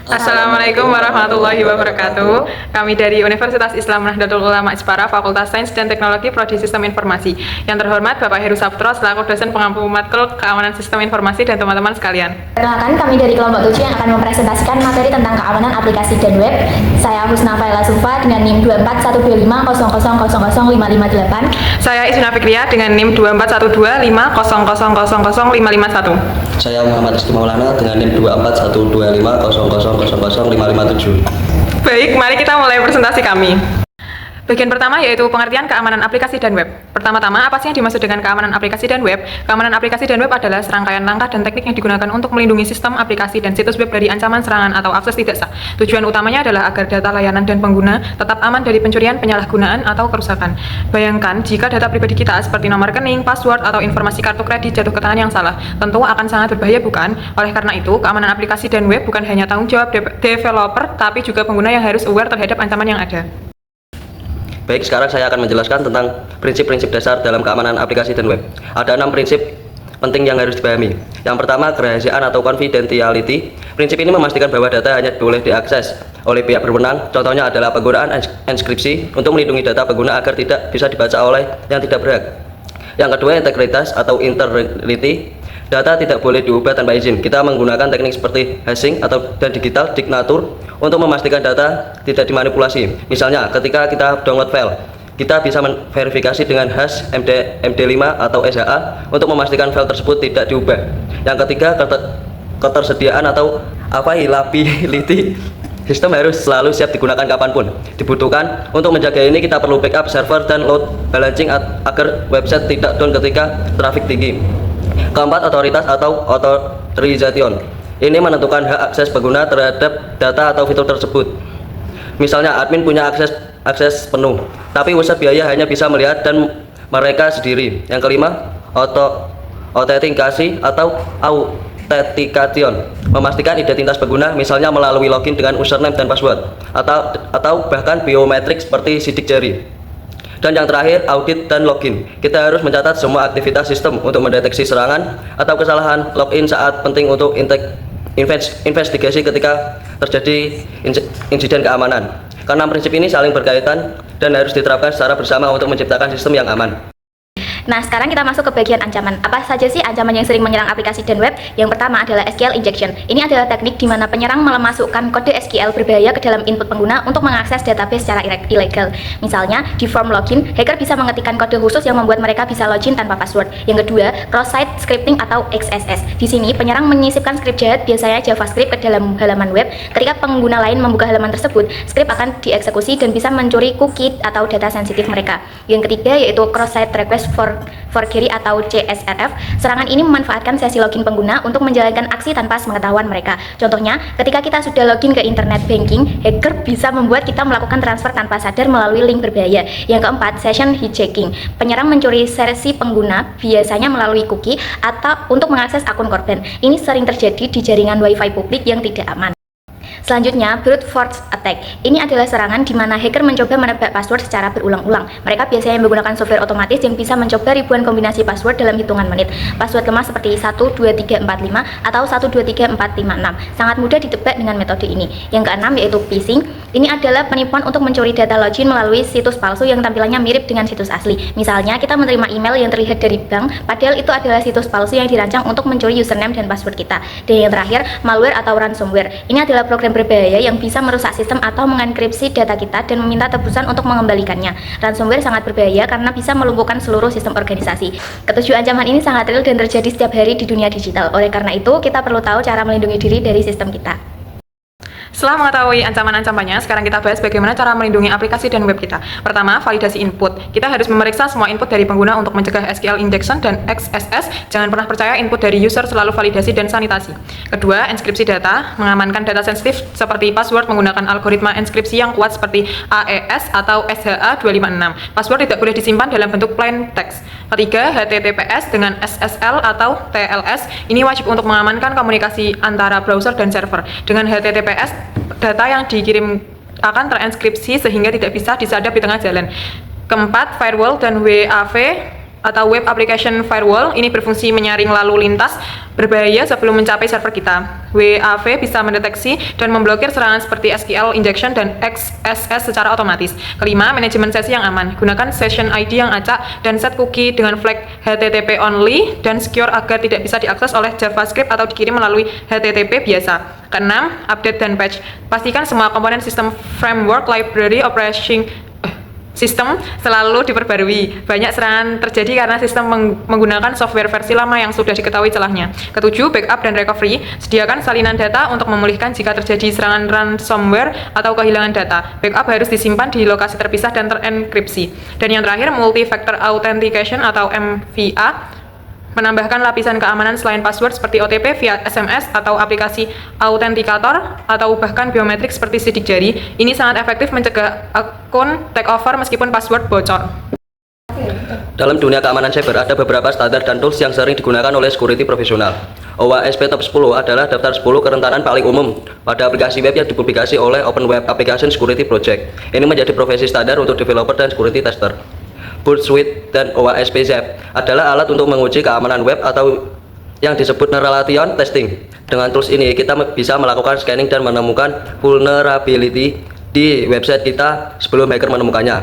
Assalamualaikum warahmatullahi wabarakatuh. Kami dari Universitas Islam Nahdlatul Ulama Jepara, Fakultas Sains dan Teknologi Prodi Sistem Informasi. Yang terhormat Bapak Heru Saputro selaku dosen pengampu matkul Keamanan Sistem Informasi dan teman-teman sekalian. Perkenalkan, kami dari kelompok 7 yang akan mempresentasikan materi tentang keamanan aplikasi dan web. Saya Husna Faila Sufa dengan NIM 2412500000558. Saya Isuna Fikriya dengan NIM 2412500000551. Saya Muhammad Rizky Maulana dengan NIM 2412500000557. Baik, mari kita mulai presentasi kami. Bagian pertama yaitu pengertian keamanan aplikasi dan web. Pertama-tama, apa sih yang dimaksud dengan keamanan aplikasi dan web? Keamanan aplikasi dan web adalah serangkaian langkah dan teknik yang digunakan untuk melindungi sistem aplikasi dan situs web dari ancaman serangan atau akses tidak sah. Tujuan utamanya adalah agar data layanan dan pengguna tetap aman dari pencurian, penyalahgunaan, atau kerusakan. Bayangkan jika data pribadi kita seperti nomor rekening, password, atau informasi kartu kredit jatuh ke tangan yang salah, tentu akan sangat berbahaya, bukan? Oleh karena itu, keamanan aplikasi dan web bukan hanya tanggung jawab developer, tapi juga pengguna yang harus aware terhadap ancaman yang ada. Baik, sekarang saya akan menjelaskan tentang prinsip-prinsip dasar dalam keamanan aplikasi dan web. Ada 6 prinsip penting yang harus dipahami. Yang pertama, kerahasiaan atau confidentiality. Prinsip ini memastikan bahwa data hanya boleh diakses oleh pihak berwenang. Contohnya adalah penggunaan enkripsi untuk melindungi data pengguna agar tidak bisa dibaca oleh yang tidak berhak. Yang kedua, integritas atau integrity. Data tidak boleh diubah tanpa izin. Kita menggunakan teknik seperti hashing dan digital signature untuk memastikan data tidak dimanipulasi. Misalnya, ketika kita download file, kita bisa verifikasi dengan hash MD5 atau SHA untuk memastikan file tersebut tidak diubah. Yang ketiga, ketersediaan atau availability. Sistem harus selalu siap digunakan kapanpun dibutuhkan. Untuk menjaga ini, kita perlu backup server dan load balancing agar website tidak down ketika traffic tinggi. Keempat, otoritas atau authorization. Ini menentukan hak akses pengguna terhadap data atau fitur tersebut. Misalnya, admin punya akses penuh, tapi website biaya hanya bisa melihat dan mereka sendiri. Yang kelima, autentikasi atau authentication. Memastikan identitas pengguna, misalnya melalui login dengan username dan password, atau bahkan biometrik seperti sidik jari. Dan yang terakhir, audit dan login. Kita harus mencatat semua aktivitas sistem untuk mendeteksi serangan atau kesalahan. Login saat penting untuk investigasi ketika terjadi insiden keamanan. Karena prinsip ini saling berkaitan dan harus diterapkan secara bersama untuk menciptakan sistem yang aman. Nah, sekarang kita masuk ke bagian ancaman. Apa saja sih ancaman yang sering menyerang aplikasi dan web? Yang pertama adalah SQL injection. Ini adalah teknik di mana penyerang memasukkan kode SQL berbahaya ke dalam input pengguna untuk mengakses database secara ilegal. Misalnya, di form login, hacker bisa mengetikkan kode khusus yang membuat mereka bisa login tanpa password. Yang kedua, cross-site scripting atau XSS. Di sini, penyerang menyisipkan skrip jahat, biasanya JavaScript, ke dalam halaman web. Ketika pengguna lain membuka halaman tersebut, skrip akan dieksekusi dan bisa mencuri cookie atau data sensitif mereka. Yang ketiga yaitu cross-site request for query atau CSRF. Serangan ini memanfaatkan sesi login pengguna untuk menjalankan aksi tanpa sepengetahuan mereka. Contohnya, ketika kita sudah login ke internet banking, hacker bisa membuat kita melakukan transfer tanpa sadar melalui link berbahaya. Yang keempat, session hijacking. Penyerang mencuri sesi pengguna biasanya melalui cookie atau untuk mengakses akun korban. Ini sering terjadi di jaringan WiFi publik yang tidak aman. Selanjutnya, brute force attack. Ini adalah serangan di mana hacker mencoba menebak password secara berulang-ulang. Mereka biasanya menggunakan software otomatis yang bisa mencoba ribuan kombinasi password dalam hitungan menit. Password lemah seperti 12345 atau 123456 sangat mudah ditebak dengan metode ini. Yang keenam yaitu phishing. Ini adalah penipuan untuk mencuri data login melalui situs palsu yang tampilannya mirip dengan situs asli. Misalnya, kita menerima email yang terlihat dari bank, padahal itu adalah situs palsu yang dirancang untuk mencuri username dan password kita. Dan yang terakhir, malware atau ransomware. Ini adalah program berbahaya yang bisa merusak sistem atau mengenkripsi data kita dan meminta tebusan untuk mengembalikannya. Ransomware sangat berbahaya karena bisa melumpuhkan seluruh sistem organisasi. Ketujuh ancaman ini sangat real dan terjadi setiap hari di dunia digital. Oleh karena itu, kita perlu tahu cara melindungi diri dari sistem kita. Setelah mengetahui ancaman-ancamannya, sekarang kita bahas bagaimana cara melindungi aplikasi dan web kita. Pertama, validasi input. Kita harus memeriksa semua input dari pengguna untuk mencegah SQL injection dan XSS. Jangan pernah percaya input dari user, selalu validasi dan sanitasi. Kedua, enkripsi data. Mengamankan data sensitif seperti password menggunakan algoritma enkripsi yang kuat seperti AES atau SHA-256. Password tidak boleh disimpan dalam bentuk plain text. Ketiga, HTTPS dengan SSL atau TLS. Ini wajib untuk mengamankan komunikasi antara browser dan server. Dengan HTTPS, data yang dikirim akan terenkripsi sehingga tidak bisa disadap di tengah jalan. Keempat, firewall dan WAV. atau Web Application Firewall. Ini berfungsi menyaring lalu lintas berbahaya sebelum mencapai server kita. WAF bisa mendeteksi dan memblokir serangan seperti SQL injection dan XSS secara otomatis. Kelima, manajemen sesi yang aman. Gunakan session ID yang acak dan set cookie dengan flag HTTP only dan secure agar tidak bisa diakses oleh JavaScript atau dikirim melalui HTTP biasa. Keenam, update dan patch. Pastikan semua komponen sistem, framework, library, operation sistem selalu diperbarui. Banyak serangan terjadi karena sistem menggunakan software versi lama yang sudah diketahui celahnya. Ketujuh, backup dan recovery. Sediakan salinan data untuk memulihkan jika terjadi serangan ransomware atau kehilangan data. Backup harus disimpan di lokasi terpisah dan terenkripsi. Dan yang terakhir, multi-factor authentication atau MFA. Menambahkan lapisan keamanan selain password seperti OTP via SMS atau aplikasi autentikator atau bahkan biometrik seperti sidik jari. Ini sangat efektif mencegah akun takeover meskipun password bocor. Dalam dunia keamanan cyber ada beberapa standar dan tools yang sering digunakan oleh security profesional. OWASP Top 10 adalah daftar 10 kerentanan paling umum pada aplikasi web yang dipublikasi oleh Open Web Application Security Project. Ini menjadi profesi standar untuk developer dan security tester. Boot Suite dan OWASP ZAP adalah alat untuk menguji keamanan web atau yang disebut relation testing. Dengan tools ini kita bisa melakukan scanning dan menemukan vulnerability di website kita sebelum hacker menemukannya.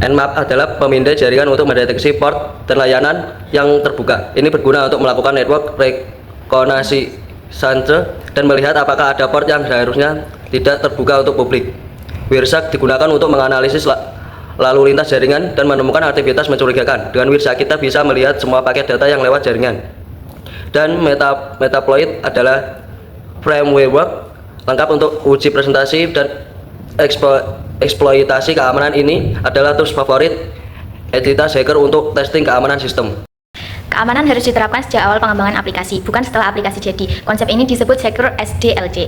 Nmap adalah pemindai jaringan untuk mendeteksi port dan layanan yang terbuka. Ini berguna untuk melakukan network reconnaissance dan melihat apakah ada port yang seharusnya tidak terbuka untuk publik. Wireshark digunakan untuk menganalisis lalu lintas jaringan dan menemukan aktivitas mencurigakan. Dengan Wireshark kita bisa melihat semua paket data yang lewat jaringan. Dan Metasploit adalah framework lengkap untuk uji presentasi dan eksploitasi keamanan. Ini adalah tools favorit entitas hacker untuk testing keamanan sistem. Keamanan harus diterapkan sejak awal pengembangan aplikasi, bukan setelah aplikasi jadi. Konsep ini disebut Secure SDLC.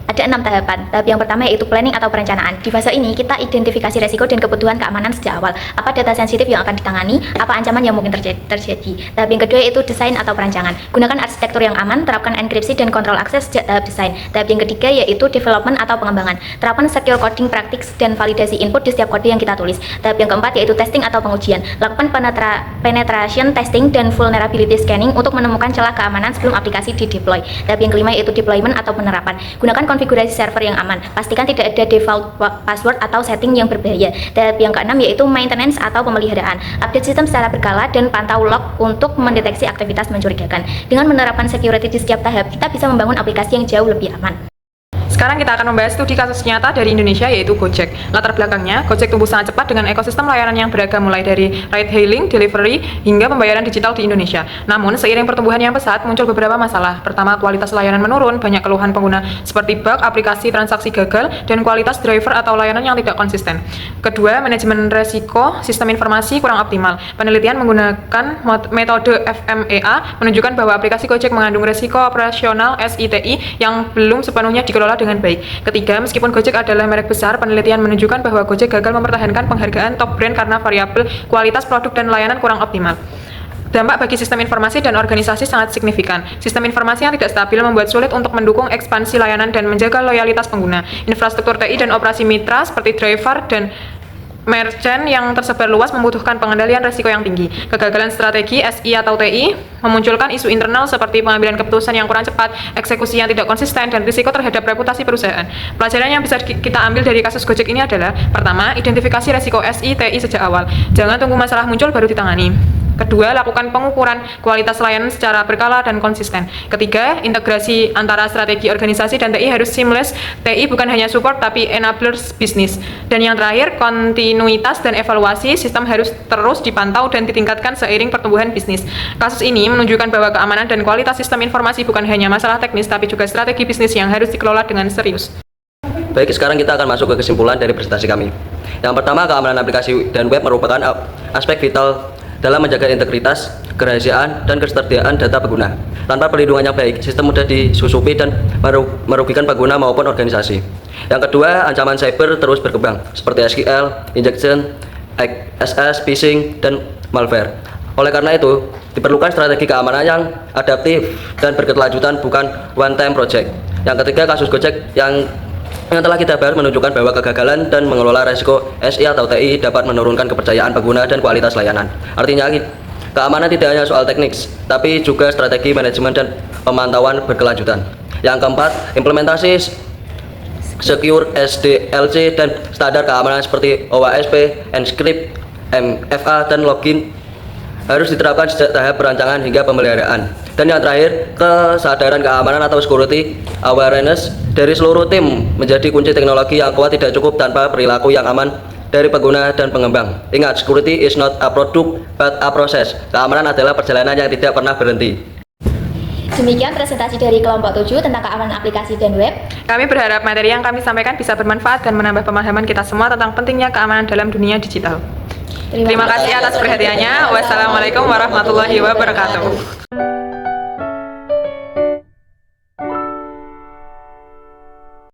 Ada 6 tahapan. Tahap yang pertama yaitu planning atau perencanaan. Di fase ini kita identifikasi resiko dan kebutuhan keamanan sejak awal. Apa data sensitif yang akan ditangani, apa ancaman yang mungkin terjadi. Tahap yang kedua yaitu desain atau perancangan. Gunakan arsitektur yang aman, terapkan enkripsi dan kontrol akses sejak tahap desain. Tahap yang ketiga yaitu development atau pengembangan. Terapkan secure coding practice dan validasi input di setiap kode yang kita tulis. Tahap yang keempat yaitu testing atau pengujian. Lakukan penetration testing dan vulnerability scanning untuk menemukan celah keamanan sebelum aplikasi di-deploy. Tahap yang kelima yaitu deployment atau penerapan. Gunakan konfigurasi server yang aman. Pastikan tidak ada default password atau setting yang berbahaya. Tahap yang keenam yaitu maintenance atau pemeliharaan. Update sistem secara berkala dan pantau log untuk mendeteksi aktivitas mencurigakan. Dengan menerapkan security di setiap tahap, kita bisa membangun aplikasi yang jauh lebih aman. Sekarang kita akan membahas studi kasus nyata dari Indonesia yaitu Gojek. Latar belakangnya, Gojek tumbuh sangat cepat dengan ekosistem layanan yang beragam mulai dari ride hailing, delivery, hingga pembayaran digital di Indonesia. Namun, seiring pertumbuhan yang pesat, muncul beberapa masalah. Pertama, kualitas layanan menurun, banyak keluhan pengguna seperti bug, aplikasi transaksi gagal, dan kualitas driver atau layanan yang tidak konsisten. Kedua, manajemen resiko, sistem informasi kurang optimal. Penelitian menggunakan metode FMEA menunjukkan bahwa aplikasi Gojek mengandung resiko operasional SITI yang belum sepenuhnya dikelola dengan baik. Ketiga, meskipun Gojek adalah merek besar, penelitian menunjukkan bahwa Gojek gagal mempertahankan penghargaan top brand karena variabel kualitas produk dan layanan kurang optimal. Dampak bagi sistem informasi dan organisasi sangat signifikan. Sistem informasi yang tidak stabil membuat sulit untuk mendukung ekspansi layanan dan menjaga loyalitas pengguna. Infrastruktur TI dan operasi mitra seperti driver dan merchant yang tersebar luas membutuhkan pengendalian risiko yang tinggi. Kegagalan strategi SI atau TI memunculkan isu internal seperti pengambilan keputusan yang kurang cepat, eksekusi yang tidak konsisten, dan risiko terhadap reputasi perusahaan. Pelajaran yang bisa kita ambil dari kasus Gojek ini adalah: pertama, identifikasi risiko SI TI sejak awal. Jangan tunggu masalah muncul baru ditangani. Kedua, lakukan pengukuran kualitas layanan secara berkala dan konsisten. Ketiga, integrasi antara strategi organisasi dan TI harus seamless. TI bukan hanya support tapi enablers bisnis. Dan yang terakhir, kontinuitas dan evaluasi sistem harus terus dipantau dan ditingkatkan seiring pertumbuhan bisnis. Kasus ini menunjukkan bahwa keamanan dan kualitas sistem informasi bukan hanya masalah teknis tapi juga strategi bisnis yang harus dikelola dengan serius. Baik, sekarang kita akan masuk ke kesimpulan dari presentasi kami. Yang pertama, keamanan aplikasi dan web merupakan aspek vital dalam menjaga integritas, kerahasiaan, dan ketersediaan data pengguna. Tanpa perlindungan yang baik, sistem mudah disusupi dan merugikan pengguna maupun organisasi. Yang kedua, ancaman cyber terus berkembang, seperti SQL, injection, XSS, phishing, dan malware. Oleh karena itu, diperlukan strategi keamanan yang adaptif dan berkelanjutan, bukan one-time project. Yang ketiga, kasus Gojek yang telah kita bahas menunjukkan bahwa kegagalan dan mengelola resiko SI atau TI dapat menurunkan kepercayaan pengguna dan kualitas layanan. Artinya, Keamanan tidak hanya soal teknik, tapi juga strategi manajemen dan pemantauan berkelanjutan. Yang keempat, implementasi secure SDLC dan standar keamanan seperti OWASP, Encrypt, MFA, dan login harus diterapkan sejak tahap perancangan hingga pemeliharaan. Dan yang terakhir, kesadaran keamanan atau security awareness dari seluruh tim menjadi kunci teknologi yang kuat tidak cukup tanpa perilaku yang aman dari pengguna dan pengembang. Ingat, security is not a product but a process. Keamanan adalah perjalanan yang tidak pernah berhenti. Demikian presentasi dari kelompok 7 tentang keamanan aplikasi dan web. Kami berharap materi yang kami sampaikan bisa bermanfaat dan menambah pemahaman kita semua tentang pentingnya keamanan dalam dunia digital. Terima kasih atas perhatiannya. Wassalamualaikum warahmatullahi wabarakatuh.